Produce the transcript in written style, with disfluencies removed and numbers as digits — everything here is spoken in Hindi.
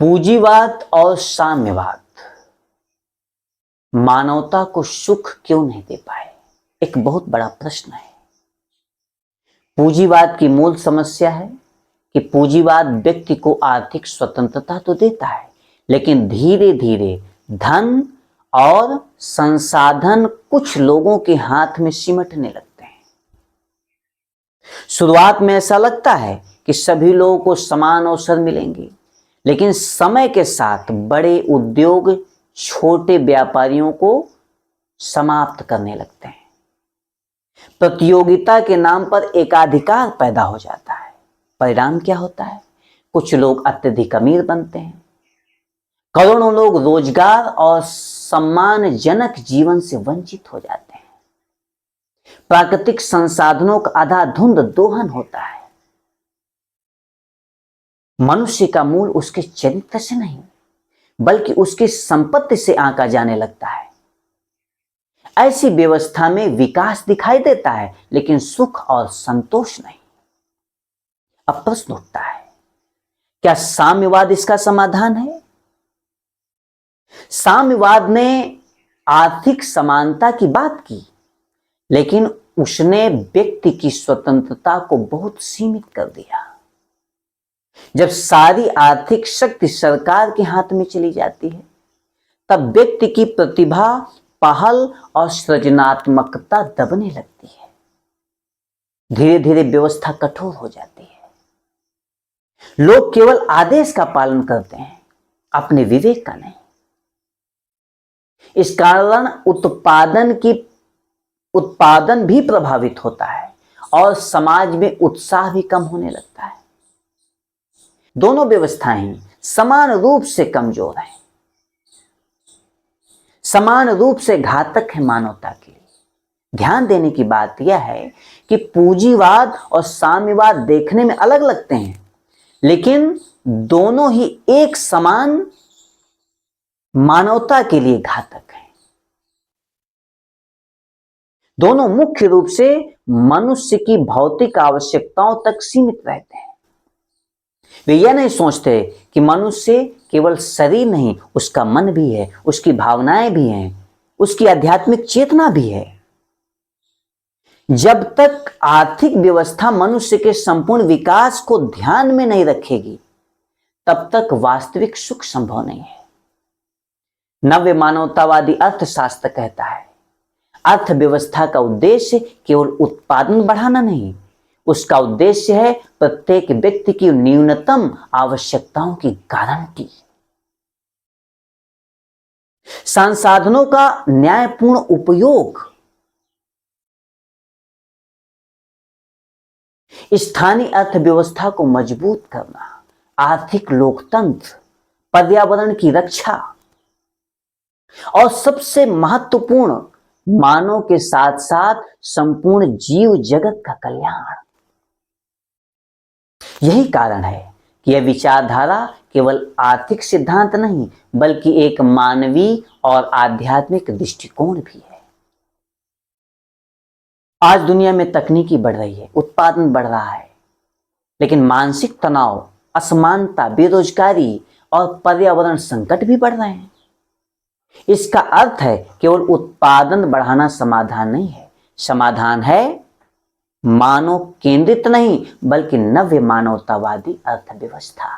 पूंजीवाद और साम्यवाद मानवता को सुख क्यों नहीं दे पाए, एक बहुत बड़ा प्रश्न है। पूंजीवाद की मूल समस्या है कि पूंजीवाद व्यक्ति को आर्थिक स्वतंत्रता तो देता है, लेकिन धीरे धीरे धन और संसाधन कुछ लोगों के हाथ में सिमटने लगते हैं। शुरुआत में ऐसा लगता है कि सभी लोगों को समान अवसर मिलेंगे, लेकिन समय के साथ बड़े उद्योग छोटे व्यापारियों को समाप्त करने लगते हैं। प्रतियोगिता के नाम पर एकाधिकार पैदा हो जाता है। परिणाम क्या होता है? कुछ लोग अत्यधिक अमीर बनते हैं, करोड़ों लोग रोजगार और सम्मानजनक जीवन से वंचित हो जाते हैं। प्राकृतिक संसाधनों का अंधाधुंध दोहन होता है। मनुष्य का मूल उसके चरित्र से नहीं, बल्कि उसकी संपत्ति से आंका जाने लगता है। ऐसी व्यवस्था में विकास दिखाई देता है, लेकिन सुख और संतोष नहीं। अब प्रश्न उठता है, क्या साम्यवाद इसका समाधान है? साम्यवाद ने आर्थिक समानता की बात की, लेकिन उसने व्यक्ति की स्वतंत्रता को बहुत सीमित कर दिया। जब सारी आर्थिक शक्ति सरकार के हाथ में चली जाती है, तब व्यक्ति की प्रतिभा, पहल और सृजनात्मकता दबने लगती है। धीरे धीरे व्यवस्था कठोर हो जाती है। लोग केवल आदेश का पालन करते हैं, अपने विवेक का नहीं। इस कारण उत्पादन भी प्रभावित होता है और समाज में उत्साह भी कम होने लगता है। दोनों व्यवस्थाएं समान रूप से कमजोर हैं, समान रूप से घातक है मानवता के लिए। ध्यान देने की बात यह है कि पूंजीवाद और साम्यवाद देखने में अलग लगते हैं, लेकिन दोनों ही एक समान मानवता के लिए घातक हैं। दोनों मुख्य रूप से मनुष्य की भौतिक आवश्यकताओं तक सीमित रहते हैं। वे यह नहीं सोचते कि मनुष्य केवल शरीर नहीं, उसका मन भी है, उसकी भावनाएं भी हैं, उसकी आध्यात्मिक चेतना भी है। जब तक आर्थिक व्यवस्था मनुष्य के संपूर्ण विकास को ध्यान में नहीं रखेगी, तब तक वास्तविक सुख संभव नहीं है। नव्य मानवतावादी अर्थशास्त्र कहता है, अर्थव्यवस्था का उद्देश्य केवल उत्पादन बढ़ाना नहीं, उसका उद्देश्य है प्रत्येक व्यक्ति की न्यूनतम आवश्यकताओं की गारंटी। संसाधनों का न्यायपूर्ण उपयोग, स्थानीय अर्थव्यवस्था को मजबूत करना, आर्थिक लोकतंत्र, पर्यावरण की रक्षा और सबसे महत्वपूर्ण मानव के साथ साथ संपूर्ण जीव जगत का कल्याण। यही कारण है कि यह विचारधारा केवल आर्थिक सिद्धांत नहीं, बल्कि एक मानवीय और आध्यात्मिक दृष्टिकोण भी है। आज दुनिया में तकनीकी बढ़ रही है, उत्पादन बढ़ रहा है, लेकिन मानसिक तनाव, असमानता, बेरोजगारी और पर्यावरण संकट भी बढ़ रहे हैं। इसका अर्थ है केवल उत्पादन बढ़ाना समाधान नहीं है। समाधान है मानव केंद्रित नहीं, बल्कि नव्य मानवतावादी अर्थव्यवस्था।